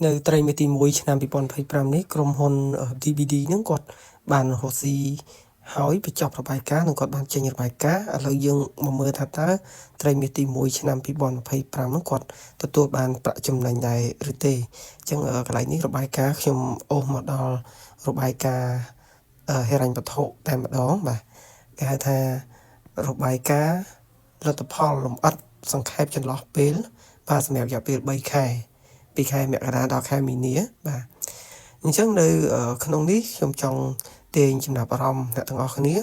នៅត្រីមេទី1ឆ្នាំ2025នេះក្រុមហ៊ុន DBD ហ្នឹងគាត់បានរកស៊ីហើយបញ្ចប់របាយការណ៍និងគាត់បានចេញរបាយការណ៍ឥឡូវយើងមកមើលថាតើត្រីមេទី1ឆ្នាំ2025ហ្នឹងគាត់ទទួលបានប្រាក់ចំណេញដែរឬទេអញ្ចឹងកន្លែងនេះរបាយការណ៍ខ្ញុំអូសមកដល់របាយការណ៍ហិរញ្ញវត្ថុតែម្ដងបាទគេហៅថារបាយការណ៍លទ្ធផលលម្អិតសង្ខេបចន្លោះពេលបាទសម្រាប់រយៈពេល3ខែពីខែមករាដល់ខែមីនាបាទអញ្ចឹងនៅក្នុងនេះខ្ញុំចង់ទាញចំណាប់អារម្មណ៍អ្នកទាំងអស់គ្នា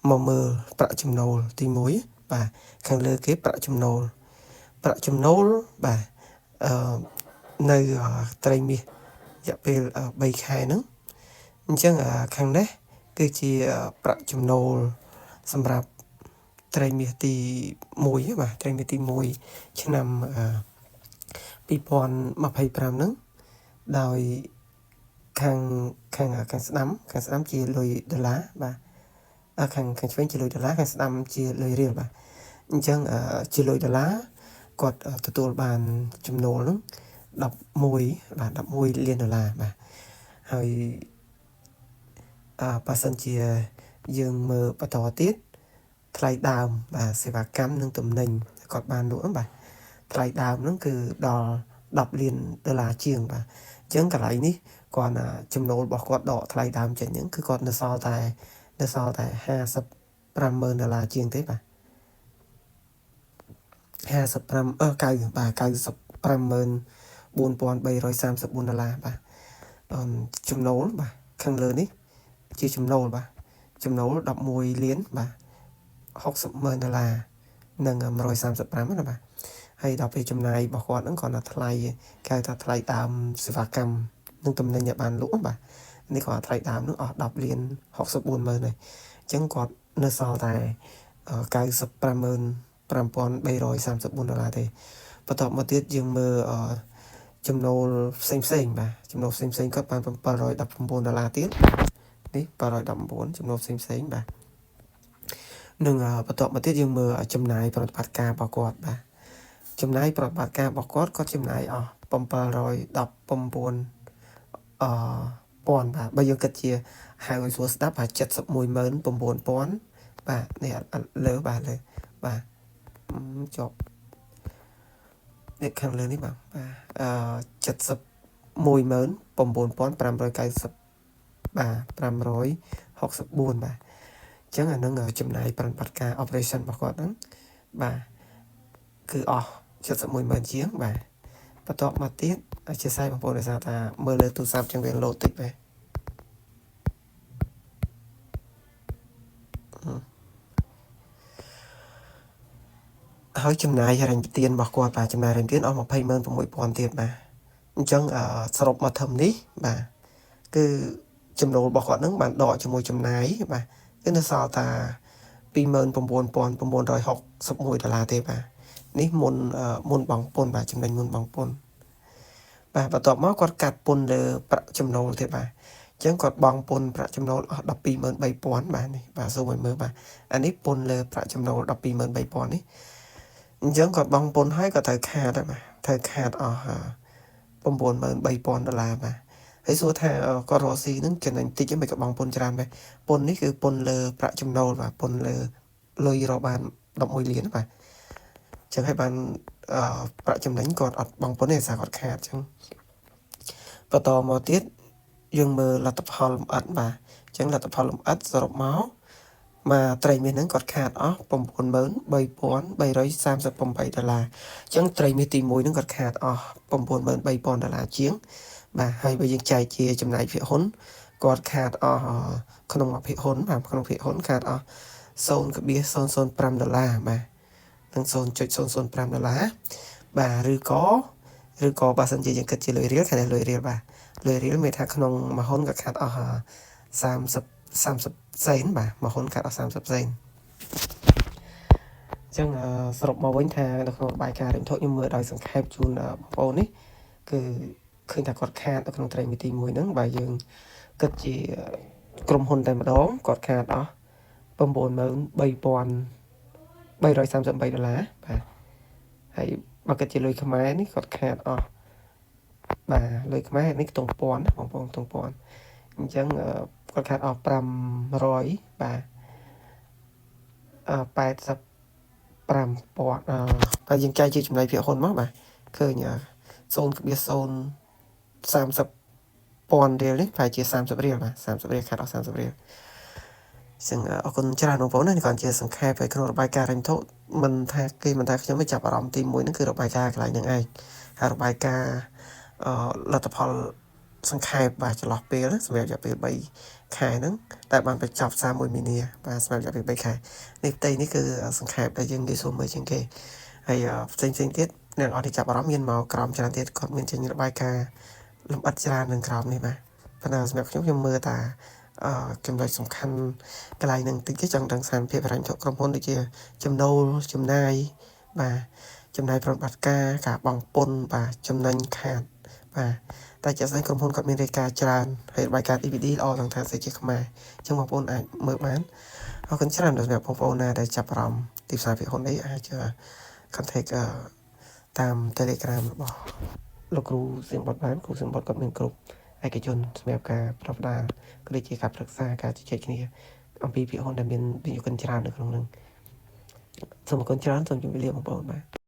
មកមើលប្រាក់ចំណូលទី1បាទខាងលើគេប្រាក់ចំណូលបាទអឺនៅត្រីមាសរយៈពេល3ខែហ្នឹងអញ្ចឹងខាងនេះគឺជាប្រាក់ចំណូលសម្រាប់ត្រីមាសទី1បាទត្រីមាសទី1ឆ្នាំ2025ហ្នឹងដោយខាងស្ដាំជាលុយដុល្លារបាទខាងឆ្វេងជាលុយដុល្លារខាងស្ដាំជាលុយរៀលបាទអញ្ចឹងជាលុយដុល្លារគាត់ទទួលបានចំណូលហ្នឹង11លានដុល្លារបាទហើយបើសិនជាយើងមើលបន្តទៀតថ្លៃដើមបាទសេវាកម្មនិងទំនិញគាត់បានលក់បាទថ្លៃដើមហ្នឹងគឺដល់10លានដុល្លារជាងបាទអញ្ចឹងកន្លែងនេះគាត់ចំណូលរបស់គាត់ដកថ្លៃដើមចេញហ្នឹងគឺគាត់នៅសល់តែ55,000ដុល្លារជាងទេបាទ95,4,334ដុល្លារបាទចំណូលបាទខាងលើនេះជាចំណូលបាទចំណូល11លានបាទ60,000ដុល្លារនិង135ណាបាទហើយដល់ពេលចំណាយរបស់គាត់ហ្នឹងគាត់ថាថ្លៃគេហៅថាថ្លៃដើមសេវាកម្មនិងទំនិញដែលបានលក់បាទនេះគាត់ថ្លៃដើមហ្នឹងអស់10លាន64ម៉ឺនហើយអញ្ចឹងគាត់នៅសល់តែ95,534ដុល្លារទេបន្ទាប់មកទៀតយើងមើលចំណូលផ្សេងបាទចំណូលផ្សេងគាត់បាន719ដុល្លារទៀតនេះ719ចំណូលផ្សេងបាទនឹងបន្ទាប់មកទៀតយើងមើលចំណាយប្រតិបត្តិការរបស់គាត់បាទចំណាយប្រតិបត្តិការរបស់គាត់ចំណាយអស់719ពាន់បាទបើយើងគិតជាហៅឲ្យស្រួលស្ដាប់បាទ719,000បាទនេះលើបាទលើបាទចប់នេះខាងលើនេះបាទ719,590បាទ564បាទអញ្ចឹងអានឹងចំណាយប្រតិបត្តិការ operation របស់គាត់ហ្នឹងបាទគឺអស់710,000ជាងបាទបន្ទាប់មកទៀតអធិស្ឋានបងប្អូនដោយសារថាមើលលើទូរស័ព្ទចឹងវាលោតតិចបាទហើយចំណាយហិរញ្ញប្បទានរបស់គាត់បាទចំណាយហិរញ្ញប្បទានអស់206,000ទៀតបាទអញ្ចឹងសរុបមកធំនេះបាទគឺចំណូលរបស់គាត់ហ្នឹងបានដកជាមួយចំណាយបាទគឺនៅសល់តែ29,961ដុល្លារទេបាទនេះមុនបង់ពន្ធបាទចំណេញមុនបង់ពន្ធបាទបន្ទាប់មកគាត់កាត់ពន្ធលើប្រាក់ចំណូលទៀតបាទអញ្ចឹងគាត់បង់ពន្ធប្រាក់ចំណូលអស់123,000បាទនេះបាទសូមឲ្យមើលបាទអានេះពន្ធលើប្រាក់ចំណូល123,000នេះអញ្ចឹងគាត់បង់ពន្ធហើយគាត់ត្រូវខាតបាទត្រូវខាតអស់93,000ដុល្លារបាទហើយសួរថាគាត់រកស៊ីហ្នឹងចំណេញតិចមិនក៏បង់ពន្ធច្រើនដែរពន្ធនេះគឺពន្ធលើប្រាក់ចំណូលបាទពន្ធលើលុយរកបាន11លានបាទអញ្ចឹងហើយបានប្រាក់ចំណេញគាត់អត់បង់ពន្ធទេសារគាត់ខាតអញ្ចឹងបន្តមកទៀតយើងមើលលទ្ធផលលម្អិតបាទអញ្ចឹងលទ្ធផលលម្អិតសរុបមកត្រីមាសហ្នឹងគាត់ខាតអស់93,338ដុល្លារអញ្ចឹងត្រីមាសទី1ហ្នឹងគាត់ខាតអស់93,000ដុល្លារជាងបាទហើយបើយើងចែកជាចំណាយភាគហ៊ុនគាត់ខាតអស់ក្នុងភាគហ៊ុនបាទក្នុងភាគហ៊ុនខាតអស់0.005ដុល្លារបាទនឹង0.005ដុល្លារបាទឬក៏បើសិនជាយើងគិតជាលុយរៀលខាងនេះលុយរៀលបាទលុយរៀលមានថាក្នុងមួយហ៊ុនក៏ខាតអស់30សេនបាទមួយហ៊ុនខាតអស់30សេនអញ្ចឹងសរុបមកវិញថានៅក្នុងរបាយការណ៍រិញធុខ្ញុំមើលដោយសង្ខេបជូនបងប្អូននេះគឺឃើញថាគាត់ខាតនៅក្នុងត្រីមាសទី1ហ្នឹងបើយើងគិតជាក្រុមហ៊ុនតែម្ដងគាត់ខាតអស់93,333ដុល្លារបាទហើយបើគិតជាលុយខ្មែរនេះគាត់ខាតអស់ បាទលុយខ្មែរនេះខ្ទង់ពាន់បងប្អូនខ្ទង់ពាន់អញ្ចឹងគាត់ខាត់អស់500បាទ85,000តែយើងចែកជាចំណៃភាគហ៊ុនមកបាទឃើញ0.030,000 រៀលនេះប្រហែលជា30រៀលបាទ30រៀលខាត់អស់30រៀលចឹងអរគុណច្រើនបងប្អូនណានេះគាត់ជាសង្ខេបនៅក្នុងរបាយការណ៍រញធុមិនថាខ្ញុំមិនចាប់អារម្មណ៍ទី1ហ្នឹងគឺរបាយការណ៍កន្លែងហ្នឹងឯងហើយរបាយការណ៍លទ្ធផលសង្ខេបបាទចន្លោះពេលសម្រាប់រយៈពេល3ខែហ្នឹងតែបានបញ្ចប់31មីនាបាទសម្រាប់រយៈពេល3ខែនេះផ្ទៃនេះគឺសង្ខេបដែលយើងនិយាយសូមមើលជាងគេហើយផ្សេងទៀតអ្នកអត់ចាប់អារម្មណ៍មានមកក្រោមច្រើនទៀតគាត់មានចេញរបាយការណ៍លម្អិតច្រើននឹងក្រោមនេះបាទប៉ុន្តែសម្រាប់ខ្ញុំមើលតាចំណុចសំខាន់កន្លែងហ្នឹងតិចទេចង់ដឹងស្ថានភាពហិរញ្ញវត្ថុក្រុមហ៊ុនដូចជាចំណូលចំណាយបាទចំណាយប្រតិបត្តិការបង់ពន្ធបាទចំណេញខាតបាទតែជាក់ស្ដែងក្រុមហ៊ុនគាត់មានរាយការណ៍ច្រើនហើយរបាយការណ៍ DVD ល្អទាំងថាសេចក្ដីខ្មែរអញ្ចឹងបងប្អូនអាចមើលបានអរគុណច្រើនសម្រាប់បងប្អូនណាដែលចាប់អារម្មណ៍ទីផ្សារភាគហ៊ុននេះអាច contact តាម Telegram របស់លោកគ្រូសៀមបុតបានគ្រូសៀមបុតគាត់មានគ្រប់ឯកជនសម្រាប់ការប្រផ្ដាល់ក៏ដូចជាការប្រឹក្សាការជជែកគ្នាអំពីភាគហ៊ុនដែលមានវិនិយោគិនច្រើននៅក្នុងនឹងសូមអរគុណច្រើនសូមជម្រាបលាបងប្អូនបាទ